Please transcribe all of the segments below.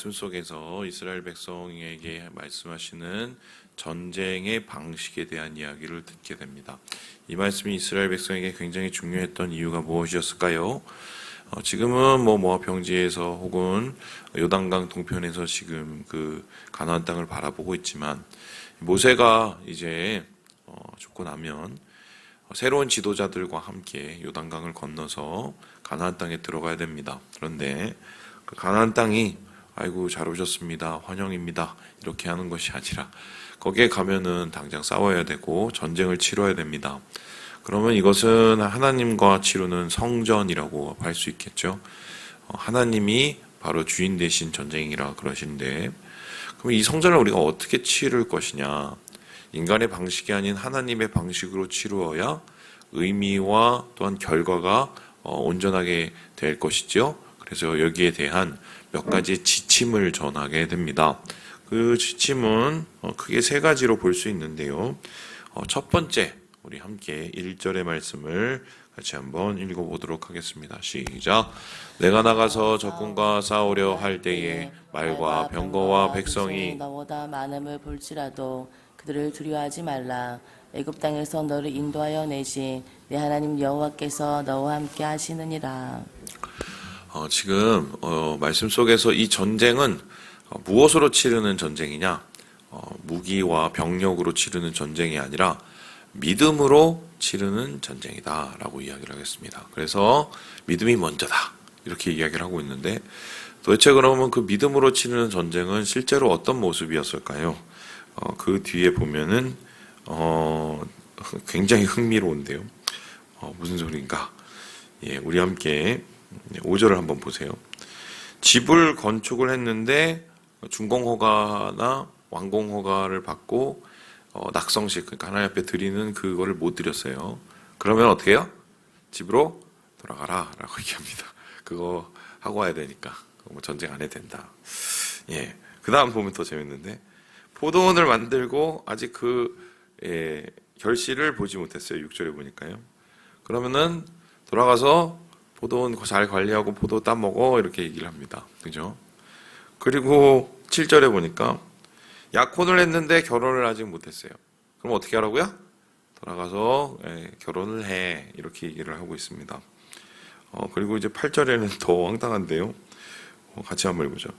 말씀 속에서 이스라엘 백성에게 말씀하시는 전쟁의 방식에 대한 이야기를 듣게 됩니다. 이 말씀이 이스라엘 백성에게 굉장히 중요했던 이유가 무엇이었을까요? 지금은 모압 평지에서 혹은 요단강 동편에서 지금 그 가나안 땅을 바라보고 있지만 모세가 이제 죽고 나면 새로운 지도자들과 함께 요단강을 건너서 가나안 땅에 들어가야 됩니다. 그런데 그 가나안 땅이 아이고 잘 오셨습니다, 환영입니다 이렇게 하는 것이 아니라 거기에 가면은 당장 싸워야 되고 전쟁을 치러야 됩니다. 그러면 이것은 하나님과 치르는 성전이라고 할 수 있겠죠. 하나님이 바로 주인 되신 전쟁이라 그러신데, 그럼 이 성전을 우리가 어떻게 치를 것이냐? 인간의 방식이 아닌 하나님의 방식으로 치루어야 의미와 또한 결과가 온전하게 될 것이죠. 그래서 여기에 대한 몇 가지 지침을 전하게 됩니다. 그 지침은 크게 세 가지로 볼 수 있는데요. 첫 번째, 우리 함께 1절의 말씀을 같이 한번 읽어보도록 하겠습니다. 시작. 내가 나가서 적군과 싸우려 할 때에 말과 병거와 백성이 너보다 많음을 볼지라도 그들을 두려워하지 말라. 애굽 땅에서 너를 인도하여 내신 내 하나님 여호와께서 너와 함께 하시느니라. 지금 말씀 속에서 이 전쟁은 무엇으로 치르는 전쟁이냐? 무기와 병력으로 치르는 전쟁이 아니라 믿음으로 치르는 전쟁이다 라고 이야기를 하겠습니다. 그래서 믿음이 먼저다 이렇게 이야기를 하고 있는데, 도대체 그러면 그 믿음으로 치르는 전쟁은 실제로 어떤 모습이었을까요? 그 뒤에 보면은 굉장히 흥미로운데요. 무슨 소리인가? 예, 우리 함께 5절을 한번 보세요. 집을 건축을 했는데 준공허가나 완공허가를 받고 낙성식, 그러니까 하나님 앞에 드리는 그거를 못 드렸어요. 그러면 어떻게 해요? 집으로 돌아가라 라고 얘기합니다. 그거 하고 와야 되니까 전쟁 안 해도 된다. 예, 그 다음 보면 더 재밌는데, 포도원을 만들고 아직 결실을 보지 못했어요. 6절에 보니까요. 그러면은 돌아가서 포도원 잘 관리하고 포도 따먹어 이렇게 얘기를 합니다. 그죠? 그리고 7절에 보니까 약혼을 했는데 결혼을 아직 못했어요. 그럼 어떻게 하라고요? 돌아가서 결혼을 해 이렇게 얘기를 하고 있습니다. 그리고 이제 8절에는 더 황당한데요. 같이 한번 읽어보죠.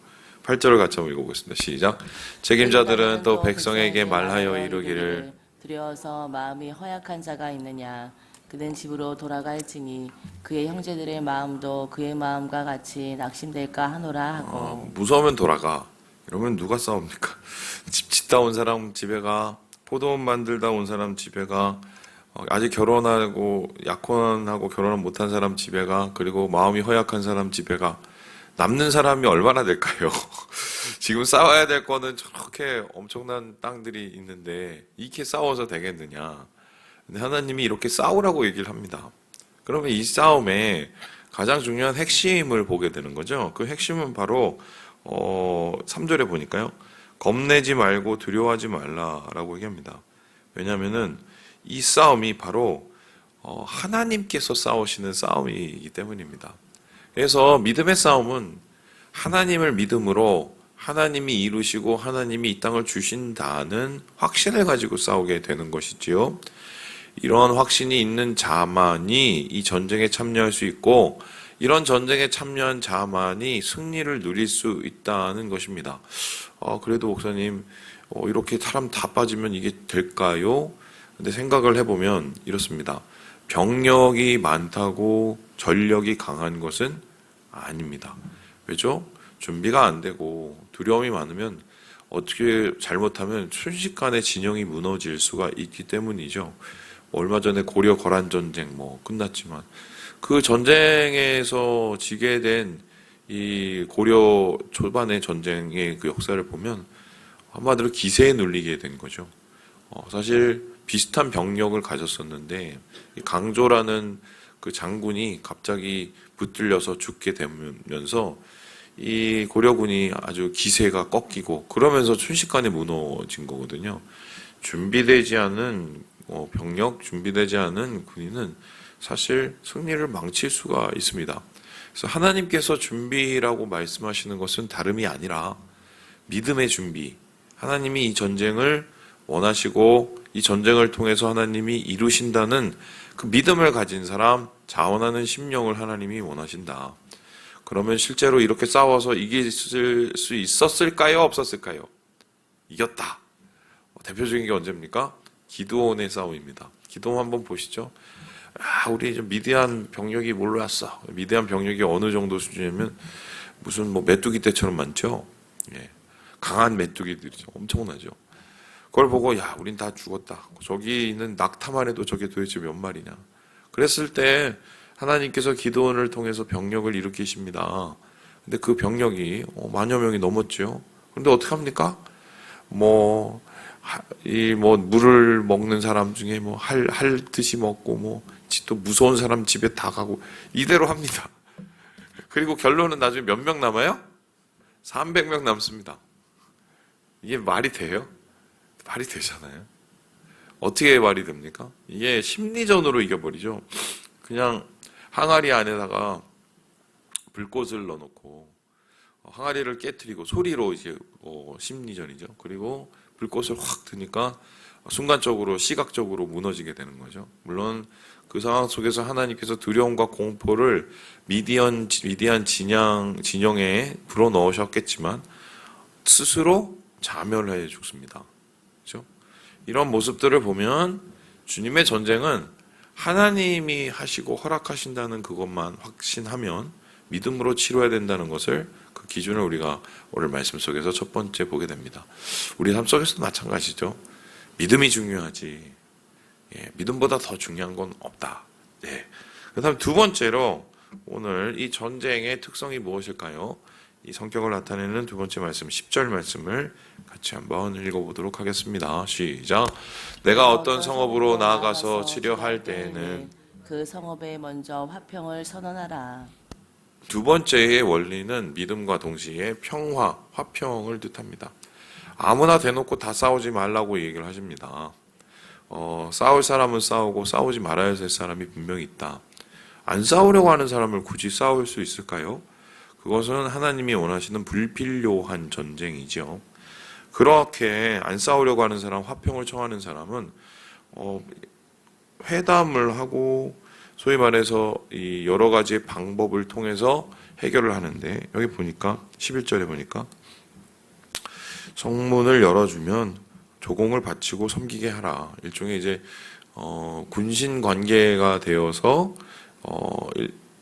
8절을 같이 한번 읽어보겠습니다. 시작. 책임자들은 또 백성에게 말하여 이르기를 두려워서 마음이 허약한 자가 있느냐? 그는 집으로 돌아갈지니 그의 형제들의 마음도 그의 마음과 같이 낙심될까 하노라 하고. 무서우면 돌아가. 이러면 누가 싸웁니까? 집 짓다 온 사람 집에 가, 포도원 만들다 온 사람 집에 가, 아직 결혼하고 약혼하고 결혼을 못한 사람 집에 가, 그리고 마음이 허약한 사람 집에 가. 남는 사람이 얼마나 될까요? 지금 싸워야 될 거는 저렇게 엄청난 땅들이 있는데 이렇게 싸워서 되겠느냐? 근데 하나님이 이렇게 싸우라고 얘기를 합니다. 그러면 이 싸움에 가장 중요한 핵심을 보게 되는 거죠. 그 핵심은 바로 3절에 보니까요. 겁내지 말고 두려워하지 말라라고 얘기합니다. 왜냐하면은 이 싸움이 바로 하나님께서 싸우시는 싸움이기 때문입니다. 그래서 믿음의 싸움은 하나님을 믿음으로 하나님이 이루시고 하나님이 이 땅을 주신다는 확신을 가지고 싸우게 되는 것이지요. 이런 확신이 있는 자만이 이 전쟁에 참여할 수 있고, 이런 전쟁에 참여한 자만이 승리를 누릴 수 있다는 것입니다. 그래도 목사님 이렇게 사람 다 빠지면 이게 될까요? 근데 생각을 해보면 이렇습니다. 병력이 많다고 전력이 강한 것은 아닙니다. 왜죠? 준비가 안 되고 두려움이 많으면 어떻게 잘못하면 순식간에 진영이 무너질 수가 있기 때문이죠. 얼마 전에 고려 거란 전쟁 끝났지만 그 전쟁에서 지게 된 이 고려 초반의 전쟁의 그 역사를 보면 한마디로 기세에 눌리게 된 거죠. 사실 비슷한 병력을 가졌었는데 강조라는 그 장군이 갑자기 붙들려서 죽게 되면서 이 고려군이 아주 기세가 꺾이고 그러면서 순식간에 무너진 거거든요. 준비되지 않은 병력, 준비되지 않은 군인은 사실 승리를 망칠 수가 있습니다. 그래서 하나님께서 준비라고 말씀하시는 것은 다름이 아니라 믿음의 준비. 하나님이 이 전쟁을 원하시고 이 전쟁을 통해서 하나님이 이루신다는 그 믿음을 가진 사람, 자원하는 심령을 하나님이 원하신다. 그러면 실제로 이렇게 싸워서 이길 수 있었을까요? 없었을까요? 이겼다. 대표적인 게 언제입니까? 기드온의 싸움입니다. 기드온 한번 보시죠. 우리 미디안 병력이 몰려왔어. 미디안 병력이 어느 정도 수준이냐면 무슨 뭐 메뚜기 떼처럼 많죠. 예. 강한 메뚜기들이죠. 엄청나죠. 그걸 보고 우린 다 죽었다. 저기 있는 낙타만 해도 저게 도대체 몇 마리냐. 그랬을 때 하나님께서 기드온을 통해서 병력을 일으키십니다. 근데 그 병력이 만여 명이 넘었죠. 그런데 어떻게 합니까? 물을 먹는 사람 중에 할 듯이 먹고 또 무서운 사람 집에 다 가고 이대로 합니다. 그리고 결론은 나중에 몇 명 남아요? 300명 남습니다. 이게 말이 돼요? 말이 되잖아요. 어떻게 말이 됩니까? 이게 심리전으로 이겨버리죠. 그냥 항아리 안에다가 불꽃을 넣어놓고 항아리를 깨트리고 소리로 이제 심리전이죠. 그리고 불꽃을 확 드니까 순간적으로 시각적으로 무너지게 되는 거죠. 물론 그 상황 속에서 하나님께서 두려움과 공포를 미디안 진영에 불어넣으셨겠지만 스스로 자멸해 죽습니다. 그렇죠? 이런 모습들을 보면 주님의 전쟁은 하나님이 하시고 허락하신다는 그것만 확신하면 믿음으로 치러야 된다는 것을 그 기준을 우리가 오늘 말씀 속에서 첫 번째 보게 됩니다. 우리 삶 속에서도 마찬가지죠. 믿음이 중요하지. 믿음보다 더 중요한 건 없다. 그 다음 두 번째로 오늘 이 전쟁의 특성이 무엇일까요? 이 성격을 나타내는 두 번째 말씀 10절 말씀을 같이 한번 읽어보도록 하겠습니다. 시작. 내가 어떤 성읍으로 나아가서 치려할 때에는 그 성읍에 먼저 화평을 선언하라. 두 번째의 원리는 믿음과 동시에 평화, 화평을 뜻합니다. 아무나 대놓고 다 싸우지 말라고 얘기를 하십니다. 싸울 사람은 싸우고 싸우지 말아야 될 사람이 분명히 있다. 안 싸우려고 하는 사람을 굳이 싸울 수 있을까요? 그것은 하나님이 원하시는 불필요한 전쟁이죠. 그렇게 안 싸우려고 하는 사람, 화평을 청하는 사람은 회담을 하고 소위 말해서 이 여러 가지의 방법을 통해서 해결을 하는데 여기 보니까 11절에 보니까 성문을 열어주면 조공을 바치고 섬기게 하라. 일종의 이제 군신 관계가 되어서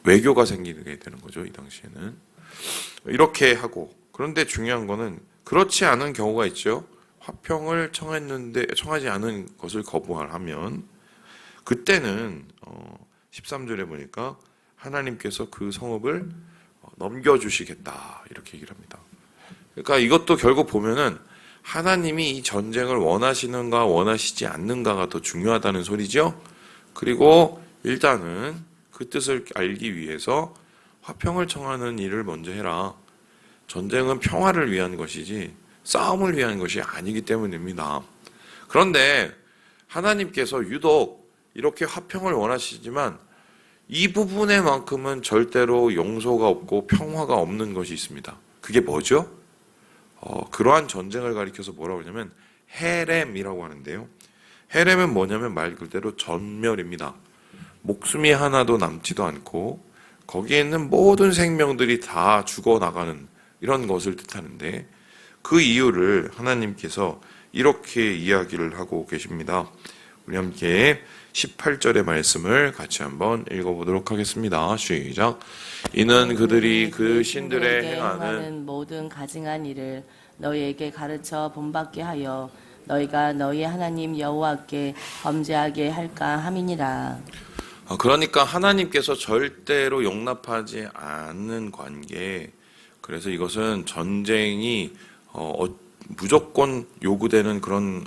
외교가 생기게 되는 거죠. 이 당시에는 이렇게 하고 그런데 중요한 거는 그렇지 않은 경우가 있죠. 화평을 청했는데 청하지 않은 것을 거부하면 그때는 13절에 보니까 하나님께서 그 성읍을 넘겨주시겠다 이렇게 얘기를 합니다. 그러니까 이것도 결국 보면은 하나님이 이 전쟁을 원하시는가 원하시지 않는가가 더 중요하다는 소리죠. 그리고 일단은 그 뜻을 알기 위해서 화평을 청하는 일을 먼저 해라. 전쟁은 평화를 위한 것이지 싸움을 위한 것이 아니기 때문입니다. 그런데 하나님께서 유독 이렇게 화평을 원하시지만 이 부분에만큼은 절대로 용서가 없고 평화가 없는 것이 있습니다. 그게 뭐죠? 그러한 전쟁을 가리켜서 뭐라고 하냐면 헤렘이라고 하는데요. 헤렘은 뭐냐면 말 그대로 전멸입니다. 목숨이 하나도 남지도 않고 거기에 있는 모든 생명들이 다 죽어나가는 이런 것을 뜻하는데 그 이유를 하나님께서 이렇게 이야기를 하고 계십니다. 우리 함께 18절의 말씀을 같이 한번 읽어보도록 하겠습니다. 시작. 이는 그들이 그 신들의 행하는 모든 가증한 일을 너희에게 가르쳐 본받게 하여 너희가 너희 하나님 여호와께 범죄하게 할까 함이니라. 그러니까 하나님께서 절대로 용납하지 않는 관계. 그래서 이것은 전쟁이 무조건 요구되는 그런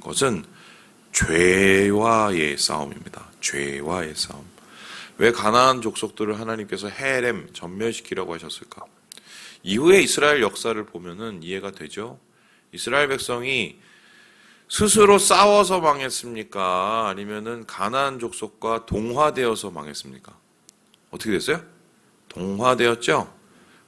것은 죄와의 싸움입니다. 죄와의 싸움. 왜 가나안 족속들을 하나님께서 헤렘 전멸시키라고 하셨을까? 이후에 이스라엘 역사를 보면은 이해가 되죠. 이스라엘 백성이 스스로 싸워서 망했습니까? 아니면은 가나안 족속과 동화되어서 망했습니까? 어떻게 됐어요? 동화되었죠.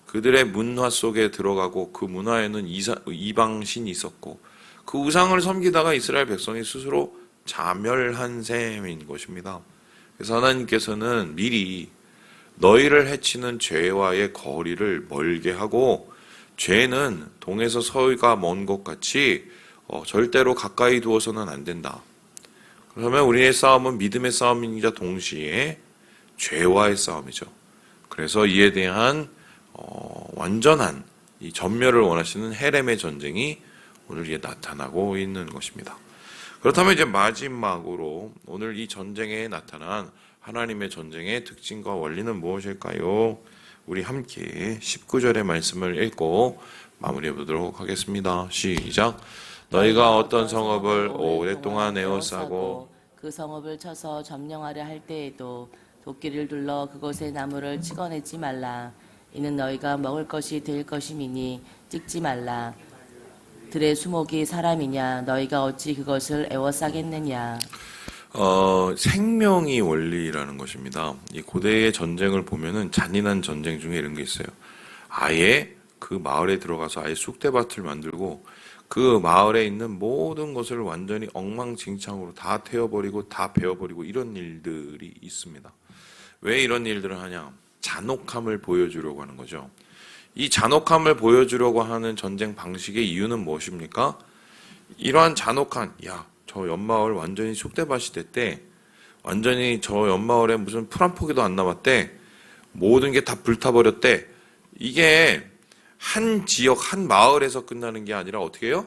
그들의 문화 속에 들어가고 그 문화에는 이방신이 있었고 그 우상을 섬기다가 이스라엘 백성이 스스로 자멸한 셈인 것입니다. 그래서 하나님께서는 미리 너희를 해치는 죄와의 거리를 멀게 하고 죄는 동에서 서가 먼 것 같이 절대로 가까이 두어서는 안 된다. 그러면 우리의 싸움은 믿음의 싸움이자 동시에 죄와의 싸움이죠. 그래서 이에 대한 완전한 이 전멸을 원하시는 헤렘의 전쟁이 오늘 이에 나타나고 있는 것입니다. 그렇다면 이제 마지막으로 오늘 이 전쟁에 나타난 하나님의 전쟁의 특징과 원리는 무엇일까요? 우리 함께 19절의 말씀을 읽고 마무리해 보도록 하겠습니다. 시작. 너희가 어떤 성읍을 오랫동안 에워싸고 그 성읍을 쳐서 점령하려 할 때에도 도끼를 둘러 그곳의 나무를 찍어내지 말라. 이는 너희가 먹을 것이 될 것임이니 찍지 말라. 들의 수목이 사람이냐 너희가 어찌 그것을 에워싸겠느냐. 생명이 원리라는 것입니다. 이 고대의 전쟁을 보면은 잔인한 전쟁 중에 이런 게 있어요. 아예 그 마을에 들어가서 아예 쑥대밭을 만들고 그 마을에 있는 모든 것을 완전히 엉망진창으로 다 태워버리고 다 베어버리고 이런 일들이 있습니다. 왜 이런 일들을 하냐? 잔혹함을 보여주려고 하는 거죠. 이 잔혹함을 보여주려고 하는 전쟁 방식의 이유는 무엇입니까? 이러한 잔혹한, 저 옆마을 완전히 쑥대밭이 됐대. 완전히 저 옆마을에 무슨 풀 한 포기도 안 남았대. 모든 게 다 불타버렸대. 이게 한 지역, 한 마을에서 끝나는 게 아니라 어떻게 해요?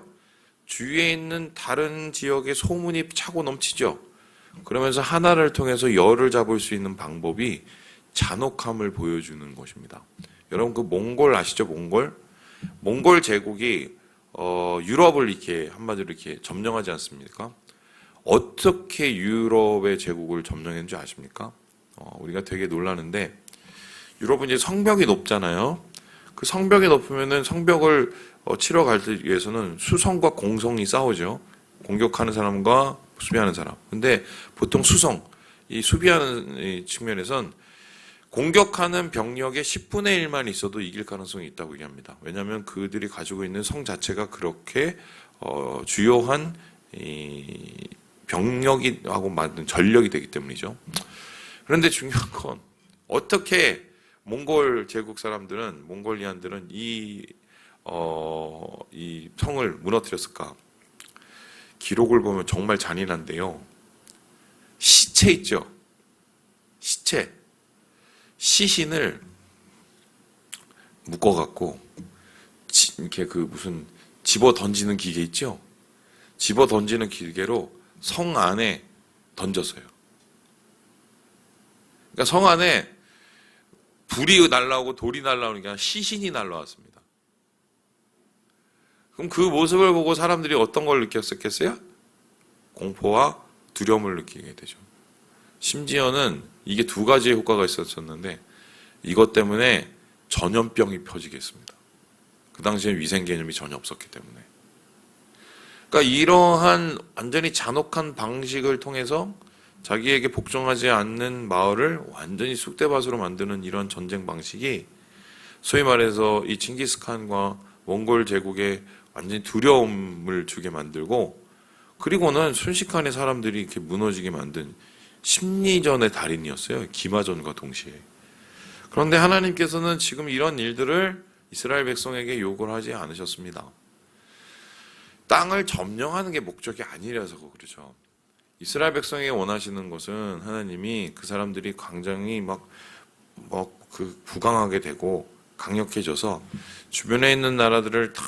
주위에 있는 다른 지역에 소문이 차고 넘치죠. 그러면서 하나를 통해서 열을 잡을 수 있는 방법이 잔혹함을 보여주는 것입니다. 여러분 그 몽골 아시죠? 몽골 제국이 유럽을 이렇게 한마디로 이렇게 점령하지 않습니까? 어떻게 유럽의 제국을 점령했는지 아십니까? 우리가 되게 놀라는데 유럽은 이제 성벽이 높잖아요. 그 성벽이 높으면은 성벽을 치러 갈 때 위해서는 수성과 공성이 싸우죠. 공격하는 사람과 수비하는 사람. 근데 보통 이 수비하는 이 측면에선 공격하는 병력의 10분의 1만 있어도 이길 가능성이 있다고 얘기합니다. 왜냐하면 그들이 가지고 있는 성 자체가 그렇게 주요한 이 병력이 하고 만든 전력이 되기 때문이죠. 그런데 중요한 건 어떻게 몽골 제국 사람들은 몽골리안들은 이 성을 무너뜨렸을까? 기록을 보면 정말 잔인한데요. 시체 있죠. 시신을 묶어갖고 이렇게 그 무슨 집어 던지는 기계 있죠. 집어 던지는 기계로 성 안에 던졌어요. 그러니까 성 안에 불이 날라오고 돌이 날라오는 게 아니라 시신이 날라왔습니다. 그럼 그 모습을 보고 사람들이 어떤 걸 느꼈었겠어요? 공포와 두려움을 느끼게 되죠. 심지어는 이게 두 가지의 효과가 있었었는데 이것 때문에 전염병이 퍼지겠습니다. 그 당시에 위생 개념이 전혀 없었기 때문에. 그러니까 이러한 완전히 잔혹한 방식을 통해서 자기에게 복종하지 않는 마을을 완전히 쑥대밭으로 만드는 이런 전쟁 방식이 소위 말해서 이 칭기스칸과 몽골 제국에 완전히 두려움을 주게 만들고 그리고는 순식간에 사람들이 이렇게 무너지게 만든 심리전의 달인이었어요. 기마전과 동시에. 그런데 하나님께서는 지금 이런 일들을 이스라엘 백성에게 요구를 하지 않으셨습니다. 땅을 점령하는 게 목적이 아니라서 그러죠. 이스라엘 백성에게 원하시는 것은 하나님이 그 사람들이 굉장히 부강하게 되고 강력해져서 주변에 있는 나라들을 다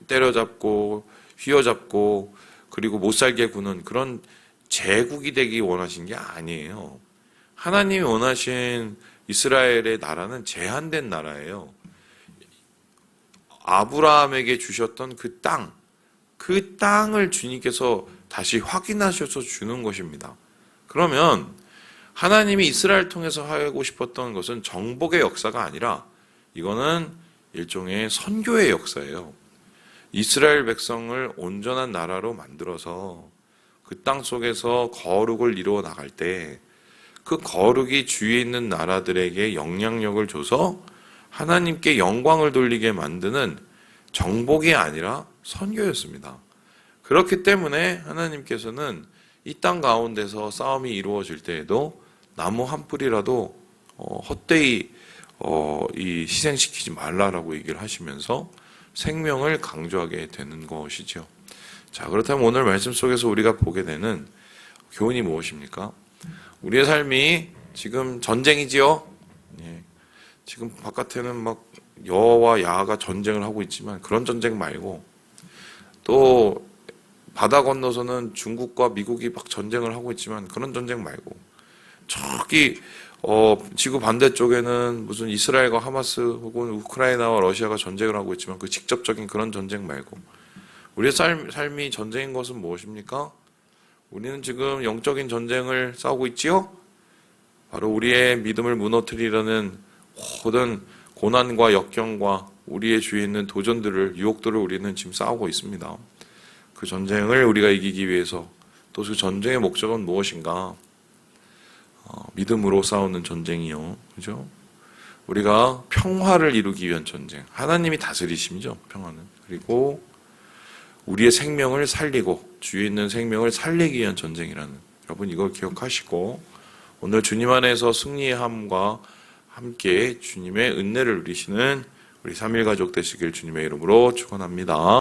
때려잡고 휘어잡고 그리고 못 살게 구는 그런 제국이 되기 원하신 게 아니에요. 하나님이 원하신 이스라엘의 나라는 제한된 나라예요. 아브라함에게 주셨던 그 땅을 주님께서 다시 확인하셔서 주는 것입니다. 그러면 하나님이 이스라엘 통해서 하고 싶었던 것은 정복의 역사가 아니라 이거는 일종의 선교의 역사예요. 이스라엘 백성을 온전한 나라로 만들어서 그 땅 속에서 거룩을 이루어 나갈 때 그 거룩이 주위에 있는 나라들에게 영향력을 줘서 하나님께 영광을 돌리게 만드는 정복이 아니라 선교였습니다. 그렇기 때문에 하나님께서는 이 땅 가운데서 싸움이 이루어질 때에도 나무 한 뿌리라도 헛되이 이 희생시키지 말라라고 얘기를 하시면서 생명을 강조하게 되는 것이죠. 자, 그렇다면 오늘 말씀 속에서 우리가 보게 되는 교훈이 무엇입니까? 우리의 삶이 지금 전쟁이지요. 예. 지금 바깥에는 막 여와 야가 전쟁을 하고 있지만 그런 전쟁 말고, 또 바다 건너서는 중국과 미국이 막 전쟁을 하고 있지만 그런 전쟁 말고, 저기 지구 반대쪽에는 무슨 이스라엘과 하마스 혹은 우크라이나와 러시아가 전쟁을 하고 있지만 그 직접적인 그런 전쟁 말고, 우리의 삶이 전쟁인 것은 무엇입니까? 우리는 지금 영적인 전쟁을 싸우고 있지요? 바로 우리의 믿음을 무너뜨리려는 모든 고난과 역경과 우리의 주위에 있는 도전들을, 유혹들을 우리는 지금 싸우고 있습니다. 그 전쟁을 우리가 이기기 위해서, 또 그 전쟁의 목적은 무엇인가? 믿음으로 싸우는 전쟁이요. 그죠? 우리가 평화를 이루기 위한 전쟁. 하나님이 다스리심이죠, 평화는. 그리고 우리의 생명을 살리고, 주위에 있는 생명을 살리기 위한 전쟁이라는. 여러분, 이걸 기억하시고, 오늘 주님 안에서 승리함과 함께 주님의 은혜를 누리시는 우리 3일 가족 되시길 주님의 이름으로 축원합니다.